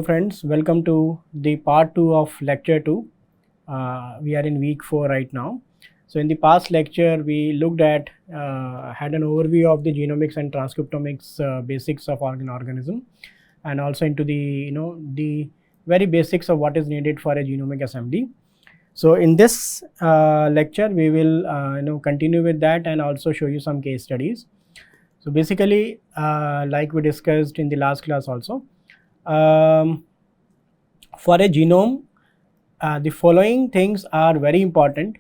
Hello friends, welcome to the part 2 of lecture 2. We are in week 4 right now. So in the past lecture we looked at, had an overview of the genomics and transcriptomics basics of organism, and also into the very basics of what is needed for a genomic assembly. So in this lecture we will continue with that and also show you some case studies. So basically like we discussed in the last class also, for a genome, the following things are very important.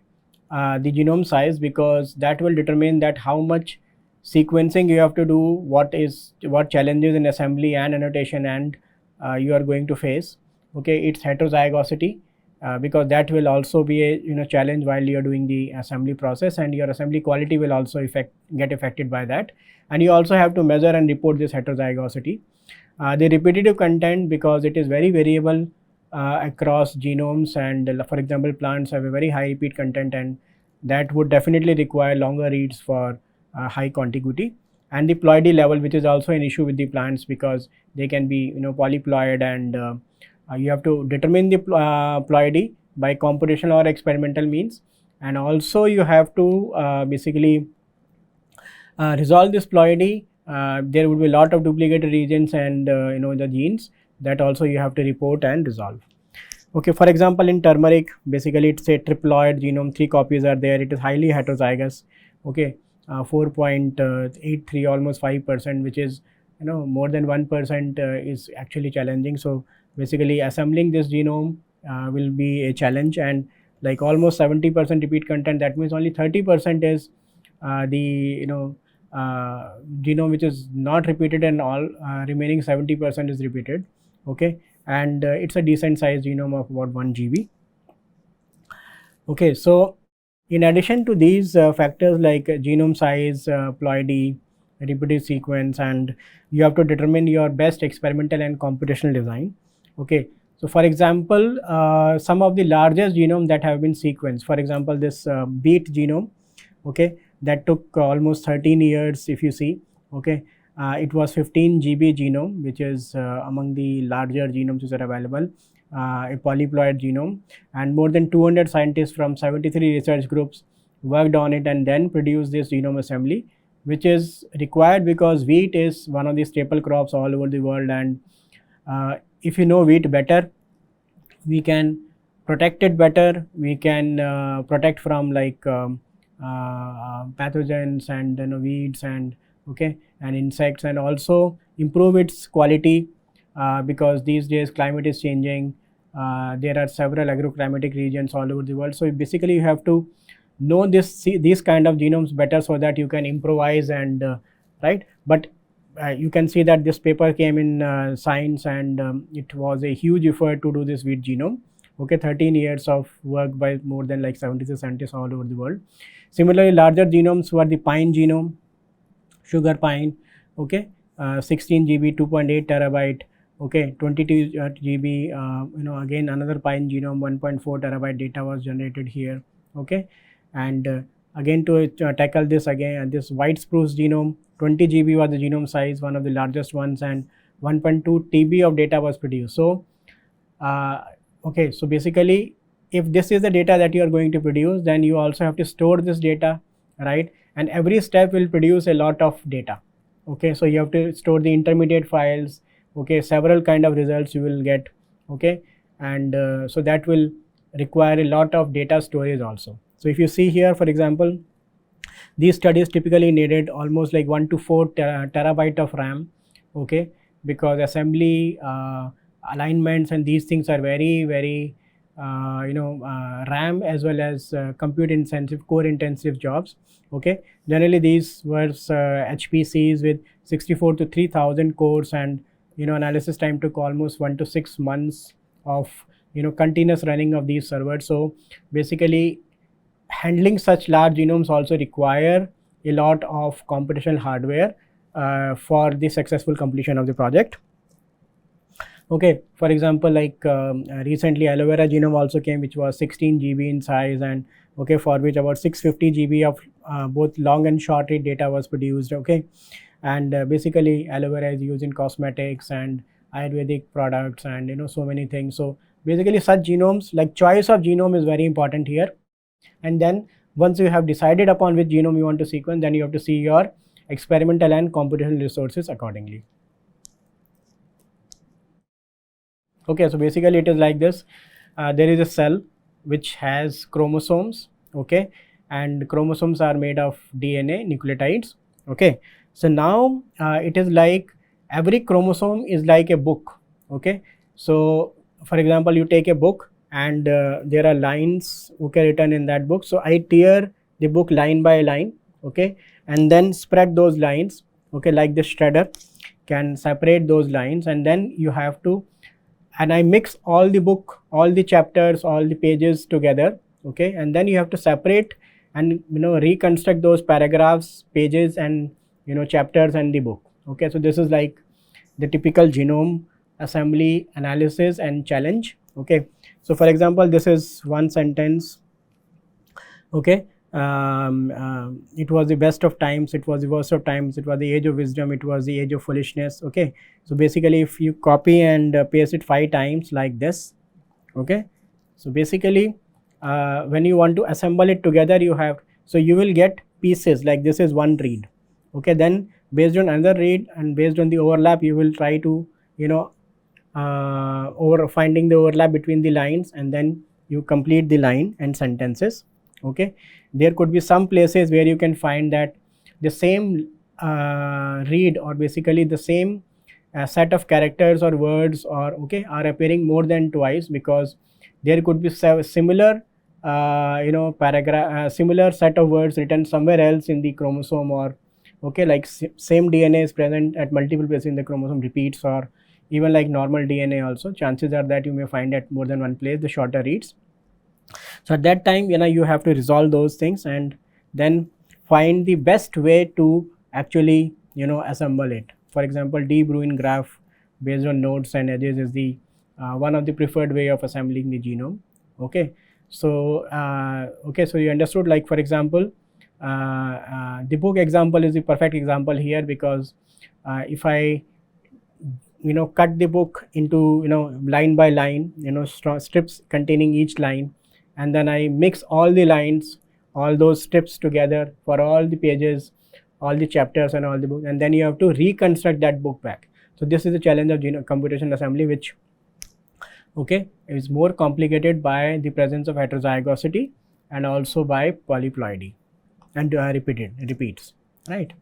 The genome size, because that will determine that how much sequencing you have to do, what challenges in assembly and annotation and you are going to face. Okay, its heterozygosity, because that will also be a challenge while you are doing the assembly process, and your assembly quality will also get affected by that. And you also have to measure and report this heterozygosity. The repetitive content, because it is very variable across genomes, and for example plants have a very high repeat content, and that would definitely require longer reads for high contiguity. And the ploidy level, which is also an issue with the plants, because they can be polyploid, and you have to determine the ploidy by computational or experimental means, and also you have to basically resolve this ploidy. There would be a lot of duplicated regions and the genes that also you have to report and resolve. Okay, for example in turmeric, basically it's a triploid genome, 3 copies are there, it is highly heterozygous. Okay, 4.83, almost 5%, which is more than 1% is actually challenging. So basically assembling this genome will be a challenge, and like almost 70% repeat content, that means only 30% is the genome which is not repeated, and all remaining 70% is repeated. Okay, and it's a decent sized genome of about 1 GB. Okay, so in addition to these factors like genome size, ploidy, repeated sequence, and you have to determine your best experimental and computational design. Okay, so for example some of the largest genome that have been sequenced, for example this beet genome, okay, that took almost 13 years if you see. Okay, it was 15 GB genome, which is among the larger genomes which are available, a polyploid genome, and more than 200 scientists from 73 research groups worked on it and then produced this genome assembly, which is required because wheat is one of the staple crops all over the world, and if you know wheat better, we can protect it better, we can protect from like pathogens and weeds and and insects, and also improve its quality because these days climate is changing. There are several agroclimatic regions all over the world, so basically you have to know these kind of genomes better so that you can improvise and right. But you can see that this paper came in Science, and it was a huge effort to do this wheat genome. Okay, 13 years of work by more than like 70 scientists all over the world. Similarly, larger genomes were the pine genome, sugar pine, okay, 16 GB, 2.8 terabyte, okay, 22 GB, again another pine genome, 1.4 terabyte data was generated here. Okay, and again to tackle this again, this white spruce genome, 20 GB was the genome size, one of the largest ones, and 1.2 TB of data was produced. So okay, so basically if this is the data that you are going to produce, then you also have to store this data, right? And every step will produce a lot of data. Okay, so you have to store the intermediate files, okay, several kind of results you will get. Okay, and so that will require a lot of data storage also. So if you see here, for example, these studies typically needed almost like 1 to 4 terabyte of RAM, okay, because assembly alignments and these things are very RAM as well as compute intensive, core intensive jobs. Okay, generally these were HPCs with 64 to 3000 cores, and analysis time took almost 1 to 6 months of continuous running of these servers. So basically handling such large genomes also require a lot of computational hardware for the successful completion of the project. Okay, for example, like recently aloe vera genome also came, which was 16 GB in size, and okay, for which about 650 GB of both long and short read data was produced. Okay, and basically aloe vera is used in cosmetics and Ayurvedic products, and so many things. So basically such genomes, like choice of genome is very important here. And then once you have decided upon which genome you want to sequence, then you have to see your experimental and computational resources accordingly. Okay, so basically it is like this. There is a cell which has chromosomes, okay, and chromosomes are made of DNA nucleotides. Okay, so now it is like every chromosome is like a book. Okay, so for example, you take a book and there are lines, okay, written in that book. So I tear the book line by line, okay, and then spread those lines, okay, like the shredder can separate those lines, and then you have to, and I mix all the book, all the chapters, all the pages together, okay, and then you have to separate and reconstruct those paragraphs, pages, and chapters and the book. Okay, so this is like the typical genome assembly analysis and challenge. Okay, so for example, this is one sentence. Okay, it was the best of times, it was the worst of times, it was the age of wisdom, it was the age of foolishness. Okay, so basically if you copy and paste it 5 times like this, okay, so basically when you want to assemble it together, you have, so you will get pieces like this is one read. Okay, then based on another read and based on the overlap, you will try to over finding the overlap between the lines, and then you complete the line and sentences. Okay, there could be some places where you can find that the same read, or basically the same set of characters or words, or okay, are appearing more than twice, because there could be similar paragraph, similar set of words written somewhere else in the chromosome, or okay, like same DNA is present at multiple places in the chromosome, repeats, or even like normal DNA also, chances are that you may find at more than one place the shorter reads. So at that time, you have to resolve those things and then find the best way to actually assemble it. For example, de Bruijn graph based on nodes and edges is the one of the preferred way of assembling the genome. Okay, so okay, so you understood, like for example, the book example is the perfect example here, because if I cut the book into line by line, strips containing each line, and then I mix all the lines, all those strips together for all the pages, all the chapters and all the books, and then you have to reconstruct that book back. So this is the challenge of computational assembly, which okay is more complicated by the presence of heterozygosity and also by polyploidy and repeats, right?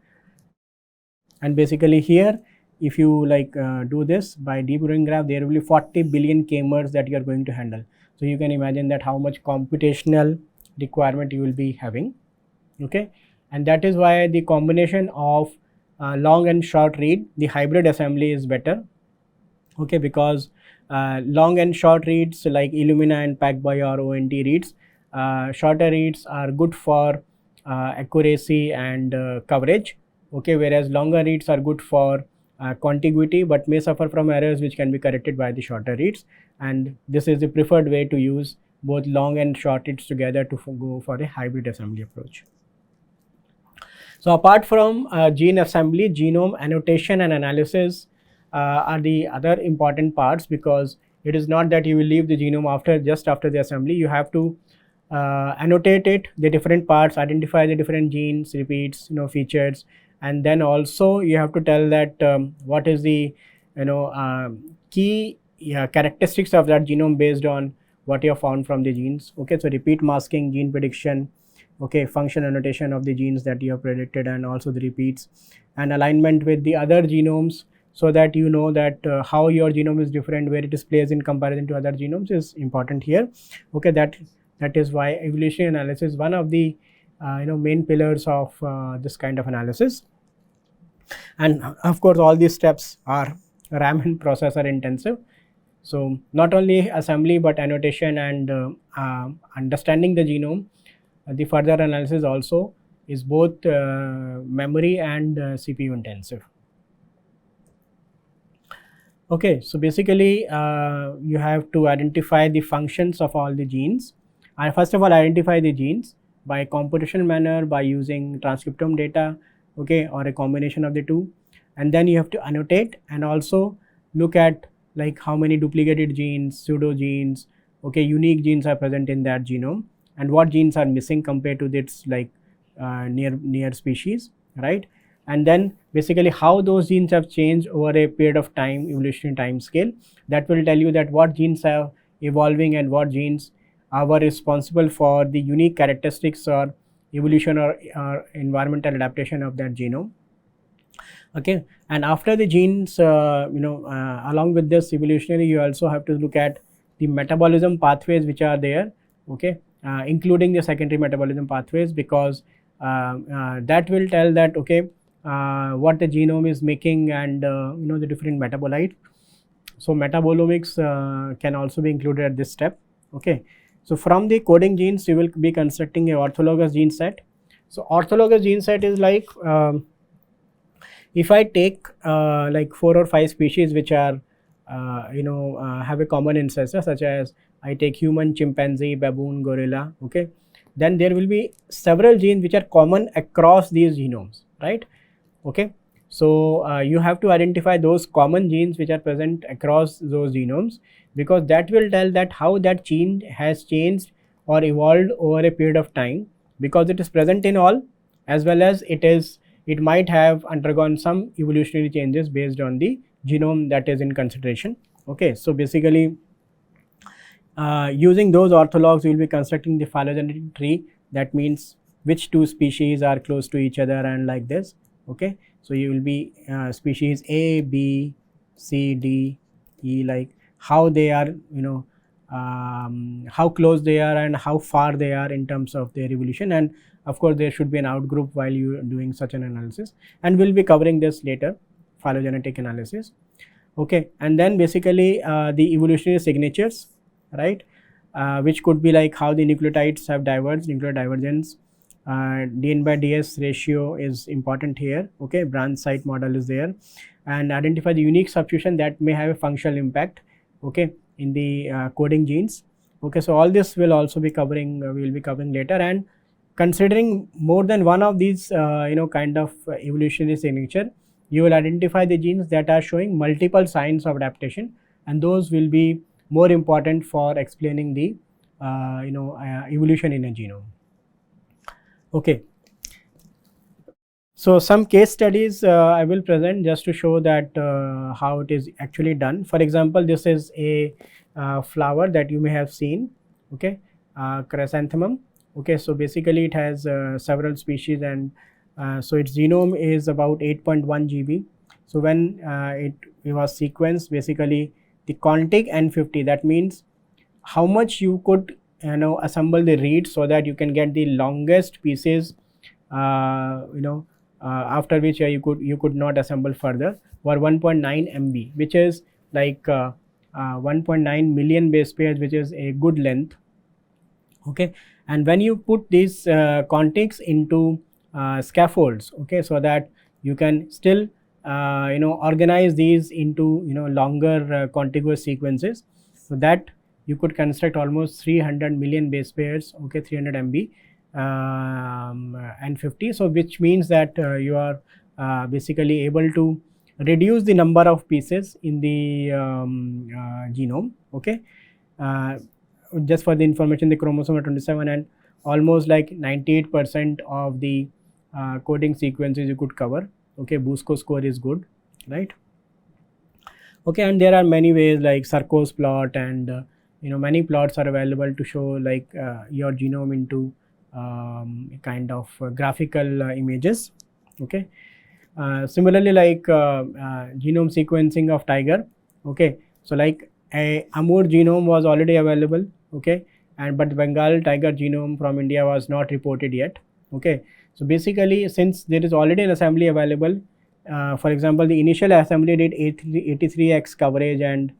And basically here, if you like do this by de Bruijn graph, there will be 40 billion k-mers that you are going to handle. So you can imagine that how much computational requirement you will be having. Okay, and that is why the combination of long and short read, the hybrid assembly is better. Okay, because long and short reads like Illumina and PacBoy or ONT reads, shorter reads are good for accuracy and coverage. Okay, whereas longer reads are good for contiguity, but may suffer from errors which can be corrected by the shorter reads, and this is the preferred way to use both long and short reads together to go for a hybrid assembly approach. So apart from gene assembly, genome annotation and analysis are the other important parts, because it is not that you will leave the genome just after the assembly. You have to annotate it, the different parts, identify the different genes, repeats, features, and then also you have to tell that what is the key characteristics of that genome based on what you have found from the genes. Okay, so repeat masking, gene prediction, okay, function annotation of the genes that you have predicted, and also the repeats, and alignment with the other genomes, so that you know that how your genome is different, where it is placed in comparison to other genomes is important here. Okay, that is why evolutionary analysis is one of the main pillars of this kind of analysis. And of course all these steps are RAM and processor intensive. So not only assembly but annotation and understanding the genome, the further analysis also is both memory and CPU intensive. Okay, so basically you have to identify the functions of all the genes, and first of all identify the genes by computational manner by using transcriptome data, okay, or a combination of the two, and then you have to annotate and also look at like how many duplicated genes, pseudo genes, okay, unique genes are present in that genome, and what genes are missing compared to its like near species, right? And then basically how those genes have changed over a period of time, evolutionary time scale, that will tell you that what genes are evolving and what genes are responsible for the unique characteristics or evolution or environmental adaptation of that genome. Okay, and after the genes, along with this evolutionary, you also have to look at the metabolism pathways which are there, okay, including the secondary metabolism pathways, because that will tell that, okay, what the genome is making and the different metabolites. So metabolomics can also be included at this step. Okay, so from the coding genes you will be constructing a orthologous gene set. So orthologous gene set is like, if I take like 4 or 5 species which are have a common ancestor, such as I take human, chimpanzee, baboon, gorilla, okay, then there will be several genes which are common across these genomes, right? Okay, so you have to identify those common genes which are present across those genomes, because that will tell that how that gene has changed or evolved over a period of time, because it is present in all, as well as it might have undergone some evolutionary changes based on the genome that is in consideration. Okay, so basically using those orthologs we will be constructing the phylogenetic tree, that means which two species are close to each other and like this. Okay, so you will be species A, B, C, D, E, like how they are, how close they are and how far they are in terms of their evolution, and of course there should be an outgroup while you are doing such an analysis, and we will be covering this later, phylogenetic analysis. Okay, and then basically the evolutionary signatures, right, which could be like how the nucleotides have diverged, nuclear divergence, dn by ds ratio is important here. Okay, branch site model is there, and identify the unique substitution that may have a functional impact, okay, in the coding genes. Okay, so all this will also be covering, we will be covering later, and considering more than one of these kind of evolutionary signature, you will identify the genes that are showing multiple signs of adaptation, and those will be more important for explaining the evolution in a genome. Okay, so some case studies I will present just to show that how it is actually done. For example, this is a flower that you may have seen, okay, Chrysanthemum. Okay, so basically it has several species, and so its genome is about 8.1 GB. So when it was sequenced, basically the contig N50, that means how much you could assemble the reads so that you can get the longest pieces, after which you could not assemble further, were 1.9 MB, which is like 1.9 million base pairs, which is a good length. Okay, and when you put these contigs into scaffolds, okay, so that you can still organize these into longer contiguous sequences, so that you could construct almost 300 million base pairs, okay, 300 MB and 50. So which means that you are basically able to reduce the number of pieces in the genome. Okay, just for the information, the chromosome are 27, and almost like 98% of the coding sequences you could cover. Okay, Busco score is good, right? Okay, and there are many ways like Sarko's plot, and many plots are available to show like your genome into kind of graphical images. Okay, similarly like genome sequencing of tiger. Okay, so like a Amur genome was already available, okay, and but Bengal tiger genome from India was not reported yet. Okay, so basically since there is already an assembly available, for example, the initial assembly did 83x coverage, and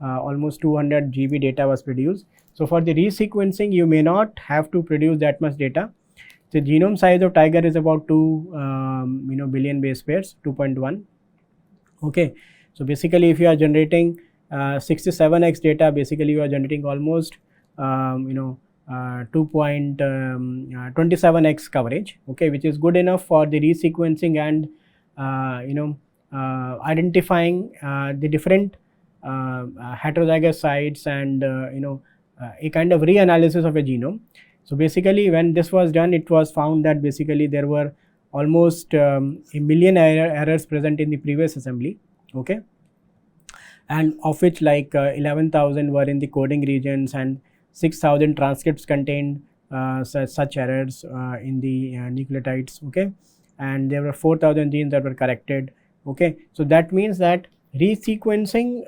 almost 200 GB data was produced. So for the resequencing you may not have to produce that much data. The genome size of tiger is about 2 billion base pairs, 2.1. Okay, so basically if you are generating 67x data, basically you are generating almost 2.27x coverage, okay, which is good enough for the resequencing and identifying the different heterozygous sites and a kind of reanalysis of a genome. So basically when this was done, it was found that basically there were almost a million errors present in the previous assembly, okay, and of which like 11,000 were in the coding regions and 6,000 transcripts contained such errors in the nucleotides, okay, and there were 4,000 genes that were corrected, okay. So that means that resequencing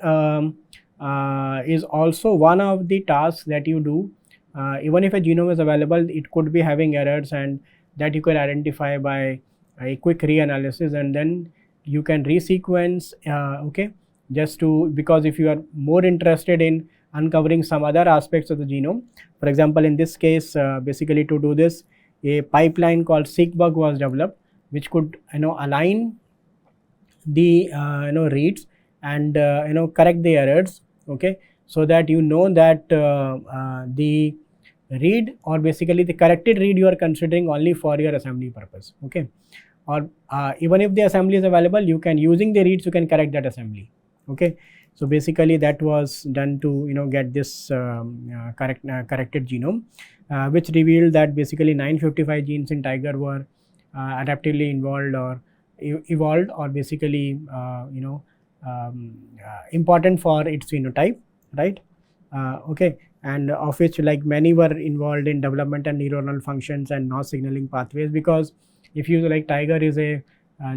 is also one of the tasks that you do. Even if a genome is available, it could be having errors, and that you can identify by a quick reanalysis, and then you can resequence, okay, just to, because if you are more interested in uncovering some other aspects of the genome, for example in this case, basically to do this, a pipeline called seqbug was developed, which could align the reads and correct the errors, okay, so that that the read, or basically the corrected read, you are considering only for your assembly purpose, okay, or even if the assembly is available, you can, using the reads, you can correct that assembly, okay. So basically that was done to get this corrected genome, which revealed that basically 955 genes in tiger were adaptively involved or evolved, or basically important for its phenotype, right, okay, and of which like many were involved in development and neuronal functions and NOS signaling pathways, because if you like, tiger is a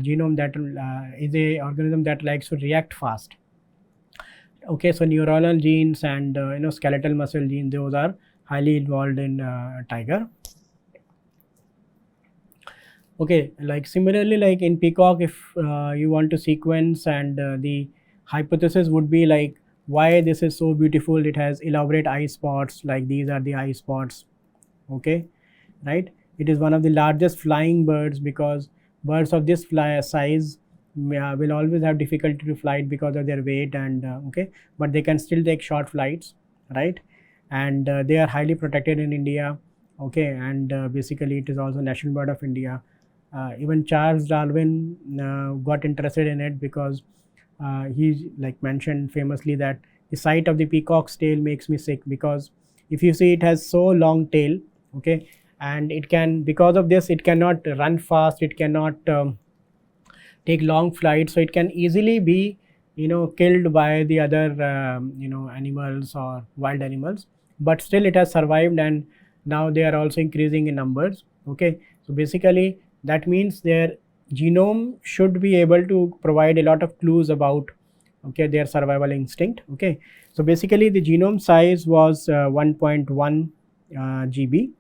genome that is a organism that likes to react fast, okay. So neuronal genes and skeletal muscle genes, those are highly involved in tiger, okay. Like similarly, like in Peacock, if you want to sequence, and the hypothesis would be like, why this is so beautiful, it has elaborate eye spots, like these are the eye spots, okay, right. It is one of the largest flying birds, because birds of this size will always have difficulty to flight because of their weight, and okay, but they can still take short flights, right, and they are highly protected in India, okay, and basically it is also national bird of India. Even Charles Darwin got interested in it, because he like mentioned famously that the sight of the peacock's tail makes me sick, because if you see, it has so long tail, okay, and it can, because of this, it cannot run fast, it cannot take long flights, so it can easily be killed by the other animals or wild animals, but still it has survived, and now they are also increasing in numbers, okay. So basically that means their genome should be able to provide a lot of clues about, okay, their survival instinct, okay. So basically the genome size was 1.1 GB,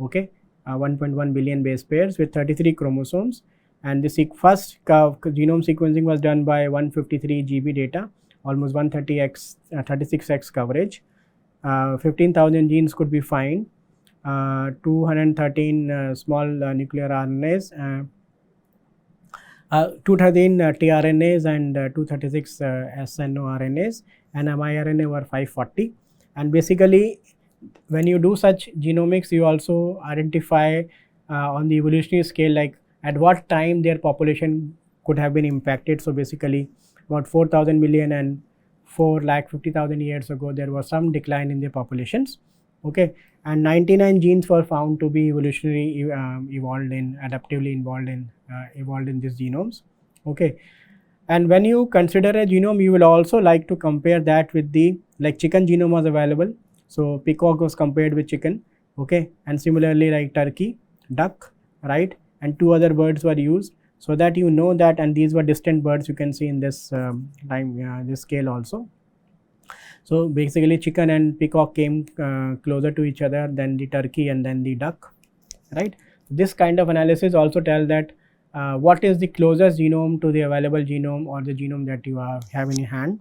okay, 1.1 billion base pairs with 33 chromosomes, and the first genome sequencing was done by 153 GB data, almost 130x 36x coverage. 15,000 genes could be found, 213 small nuclear RNAs, 213 tRNAs and 236 snRNAs, and miRNA were 540. And basically when you do such genomics, you also identify on the evolutionary scale, like at what time their population could have been impacted. So basically about 4,000 million and 4,50,000 years ago, there was some decline in their populations, okay, and 99 genes were found to be evolutionary adaptively evolved in these genomes, okay. And when you consider a genome, you will also like to compare that with the, like chicken genome was available, so peacock was compared with chicken, okay, and similarly like turkey, duck, right, and 2 other birds were used, so that that, and these were distant birds, you can see in this this scale also. So basically chicken and peacock came closer to each other than the turkey and then the duck, right. This kind of analysis also tells that what is the closest genome to the available genome, or the genome that you have in your hand.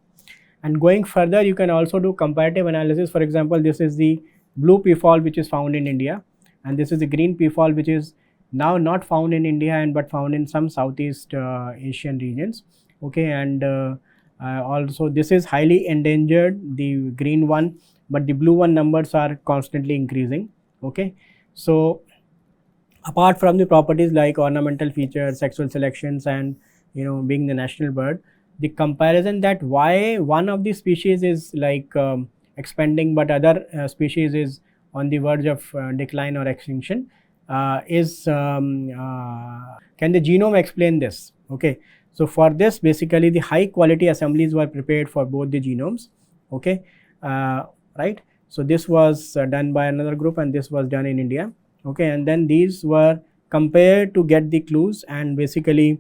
And going further, you can also do comparative analysis. For example, this is the blue peafowl which is found in India, and this is the green peafowl which is now not found in India and but found in some Southeast Asian regions, okay. And also this is highly endangered, the green one, but the blue one numbers are constantly increasing, okay. So apart from the properties like ornamental features, sexual selections, and being the national bird, the comparison that why one of the species is like expanding but other species is on the verge of decline or extinction can the genome explain this? Okay, so for this basically the high quality assemblies were prepared for both the genomes. Okay, right. So this was done by another group and this was done in India. Okay, and then these were compared to get the clues, and basically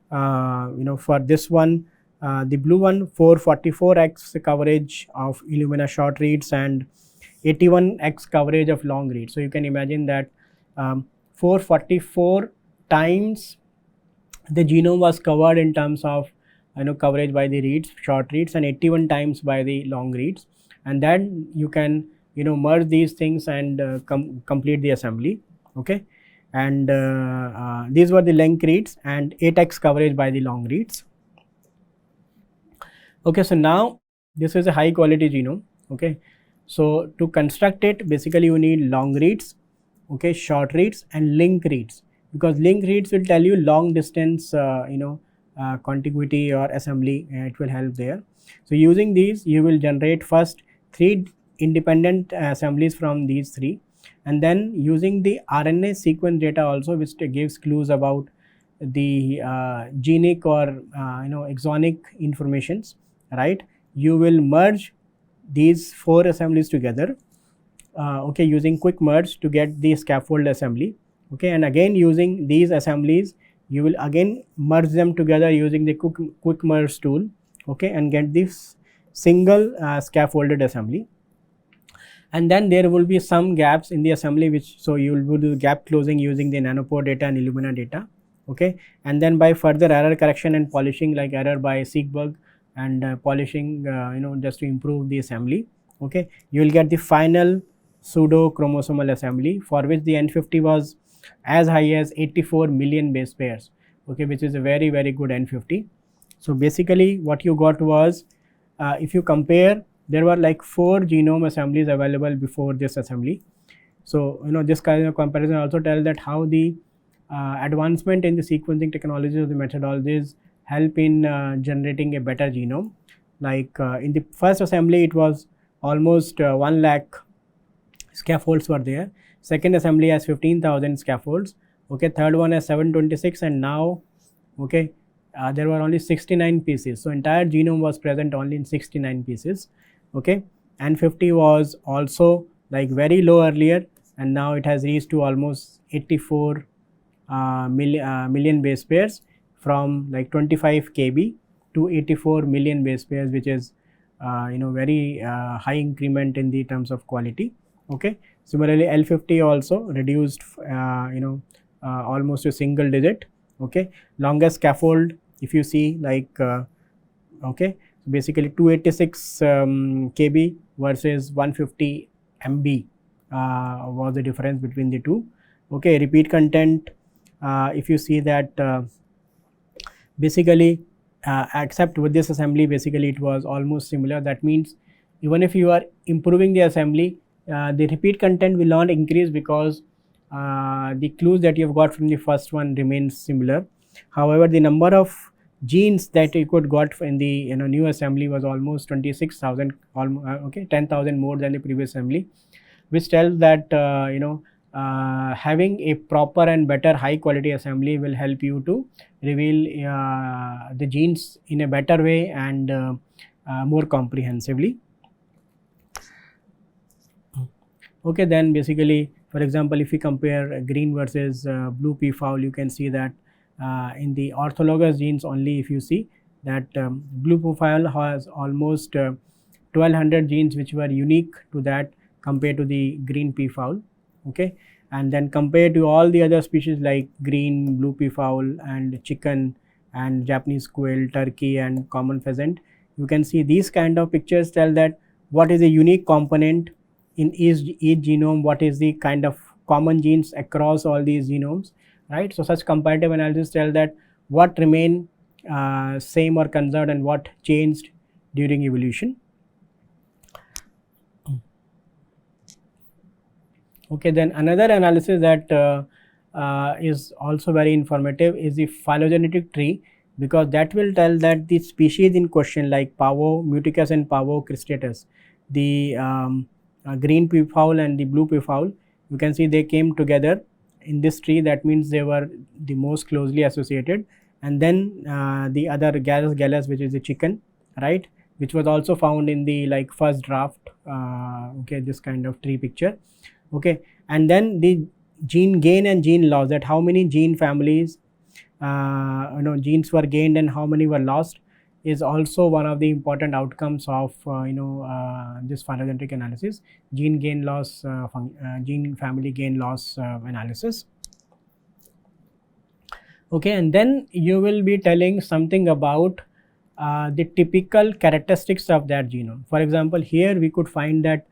for this one, the blue one 444x coverage of Illumina short reads and 81x coverage of long reads. So you can imagine that 444 times the genome was covered in terms of coverage by the reads, short reads, and 81 times by the long reads, and then you can merge these things and complete the assembly. Okay, and these were the length reads and 8x coverage by the long reads. Okay, so now this is a high quality genome. Okay, so to construct it basically you need long reads, okay, short reads and link reads, because link reads will tell you long distance contiguity or assembly, it will help there. So using these you will generate first 3 independent assemblies from these 3, and then using the RNA sequence data also, which gives clues about the genic or exonic informations, right, you will merge these 4 assemblies together, okay, using quick merge to get the scaffold assembly. Okay, and again using these assemblies you will again merge them together using the quick merge tool, okay, and get this single scaffolded assembly. And then there will be some gaps in the assembly, which so you will do gap closing using the nanopore data and Illumina data. Okay, and then by further error correction and polishing, like error by Seekbug and polishing just to improve the assembly, okay, you will get the final pseudo chromosomal assembly, for which the N50 was as high as 84 million base pairs, okay, which is a very good N50. So basically what you got was, if you compare, there were like 4 genome assemblies available before this assembly. So this kind of comparison also tells that how the advancement in the sequencing technologies or the methodologies help in generating a better genome. Like in the first assembly it was almost 1 lakh scaffolds were there, second assembly has 15,000 scaffolds, okay, third one has 726, and now, okay, there were only 69 pieces. So entire genome was present only in 69 pieces. Okay, and 50 was also like very low earlier, and now it has reached to almost 84 million base pairs, from like 25 kb to 84 million base pairs, which is very high increment in the terms of quality. Okay, similarly L50 also reduced almost a single digit. Okay, longest scaffold if you see, like okay, so basically 286 kb versus 150 MB was the difference between the two. Okay, repeat content, if you see that basically except with this assembly basically it was almost similar. That means even if you are improving the assembly, the repeat content will not increase, because the clues that you have got from the first one remains similar. However, the number of genes that you could got in the new assembly was almost 26,000, okay, 10,000 more than the previous assembly, which tells that having a proper and better high quality assembly will help you to reveal the genes in a better way and more comprehensively. Okay, then basically, for example, if you compare green versus blue peafowl, you can see that in the orthologous genes only, if you see that blue peafowl has almost 1200 genes which were unique to that compared to the green peafowl. Okay, and then compared to all the other species like green, blue peafowl and chicken and Japanese quail, turkey and common pheasant, you can see these kind of pictures tell that what is a unique component in each genome, what is the kind of common genes across all these genomes, right. So such comparative analysis tell that what remain same or conserved and what changed during evolution. Okay, then another analysis that is also very informative is the phylogenetic tree, because that will tell that the species in question, like Pavo muticus and Pavo cristatus, the green peafowl and the blue peafowl, you can see they came together in this tree. That means they were the most closely associated. And then the other Gallus, which is the chicken, right, which was also found in the like first draft, okay, this kind of tree picture, okay. And then the gene gain and gene loss, that how many gene families genes were gained and how many were lost, is also one of the important outcomes of this phylogenetic analysis, gene gain loss, gene family gain loss analysis. Okay, and then you will be telling something about the typical characteristics of that genome. For example, here we could find that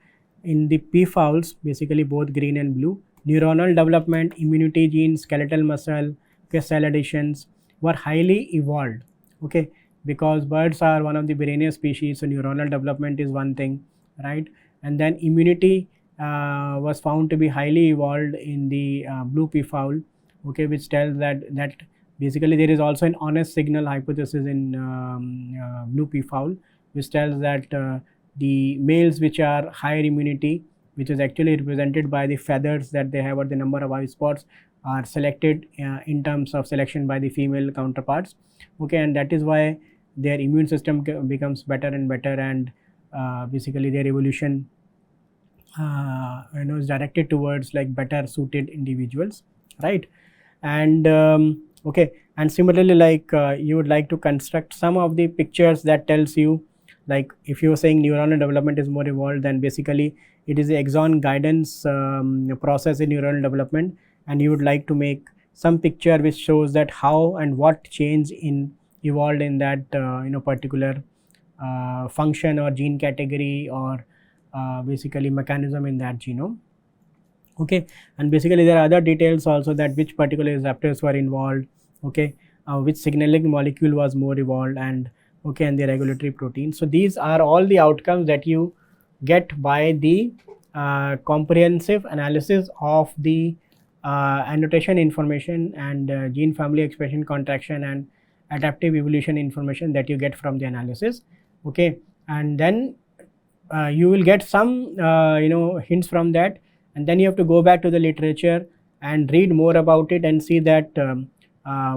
in the peafowls, basically both green and blue, neuronal development, immunity genes, skeletal muscle, okay, cell additions were highly evolved, okay, because birds are one of the brainiest species, so neuronal development is one thing, right. And then immunity was found to be highly evolved in the blue peafowl, okay, which tells that basically there is also an honest signal hypothesis in blue peafowl, which tells that the males which are higher immunity, which is actually represented by the feathers that they have or the number of eye spots, are selected in terms of selection by the female counterparts, okay, and that is why their immune system becomes better and better, and basically their evolution is directed towards like better suited individuals, right. And okay, and similarly, like you would like to construct some of the pictures that tells you, like if you are saying neuronal development is more evolved, then basically it is the exon guidance process in neuronal development, and you would like to make some picture which shows that how and what change in evolved in that particular function or gene category or basically mechanism in that genome, okay. And basically there are other details also, that which particular receptors were involved, okay, which signaling molecule was more evolved, and okay, and the regulatory protein. So these are all the outcomes that you get by the comprehensive analysis of the annotation information and gene family expression contraction and adaptive evolution information that you get from the analysis, okay. And then you will get some hints from that, and then you have to go back to the literature and read more about it and see that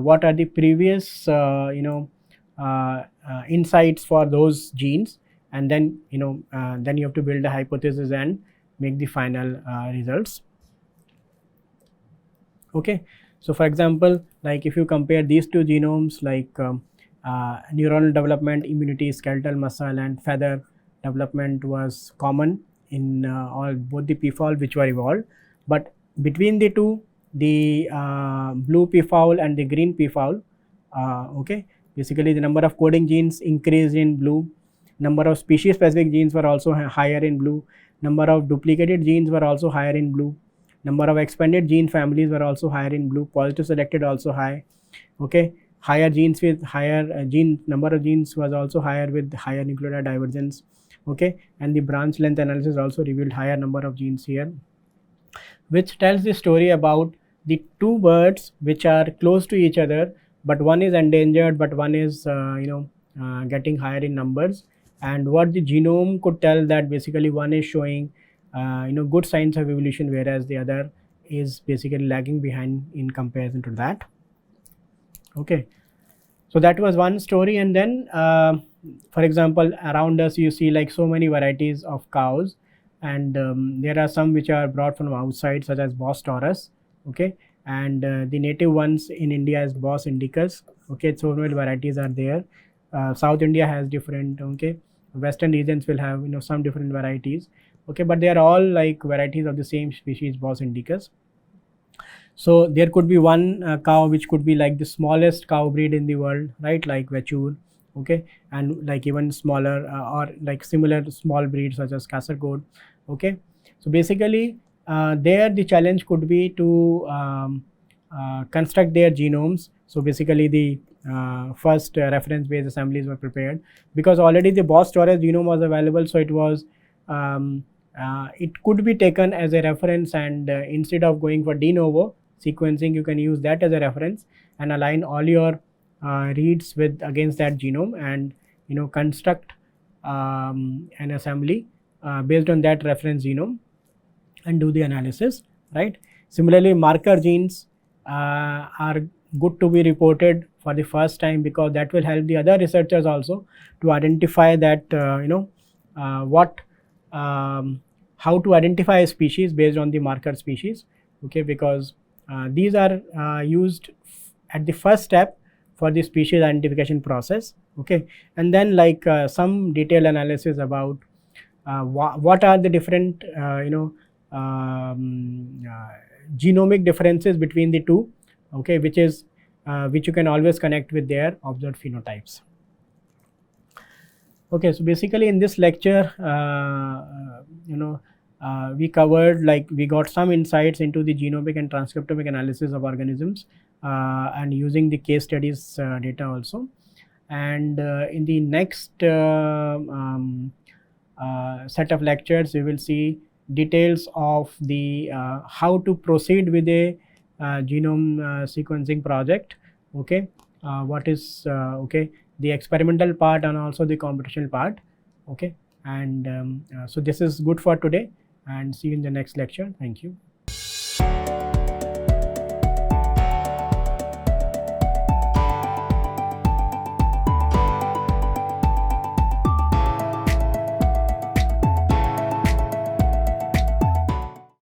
what are the previous insights for those genes, and then then you have to build a hypothesis and make the final results, okay. So for example, like if you compare these two genomes, like neuronal development, immunity, skeletal muscle and feather development was common in both the peafowl which were evolved, but between the two, the blue peafowl and the green peafowl, okay, basically the number of coding genes increased in blue, number of species specific genes were also higher in blue, number of duplicated genes were also higher in blue, number of expanded gene families were also higher in blue, positive selected also high, okay, higher genes with higher gene number of genes was also higher with higher nucleotide divergence, okay, and the branch length analysis also revealed higher number of genes here, which tells the story about the two birds which are close to each other, but one is endangered, but one is getting higher in numbers, and what the genome could tell that basically one is showing good signs of evolution, whereas the other is basically lagging behind in comparison to that, okay. So that was one story. And then for example, around us you see like so many varieties of cows, and there are some which are brought from outside, such as Bos taurus, okay, and the native ones in India is Bos indicus, okay. So many varieties are there. South India has different, okay, western regions will have some different varieties, okay, but they are all like varieties of the same species, Bos indicus. So there could be one cow which could be like the smallest cow breed in the world, right, like Vachur, okay, and like even smaller or like similar small breeds such as Kasargod, okay. So basically there the challenge could be to construct their genomes. So basically the first reference based assemblies were prepared, because already the Bos taurus genome was available, so it was it could be taken as a reference, and instead of going for de novo sequencing, you can use that as a reference and align all your reads with against that genome and construct an assembly based on that reference genome and do the analysis, right. Similarly, marker genes are good to be reported for the first time, because that will help the other researchers also to identify that how to identify a species based on the marker species, okay, because these are used at the first step for the species identification process, okay. And then like some detailed analysis about what are the different genomic differences between the two, okay, which you can always connect with their observed phenotypes. Okay, so basically in this lecture we covered, like, we got some insights into the genomic and transcriptomic analysis of organisms and using the case studies data also. And in the next set of lectures, we will see details of the how to proceed with a genome sequencing project, okay, what is okay, the experimental part and also the computational part, okay. And so this is good for today, and see you in the next lecture. Thank you.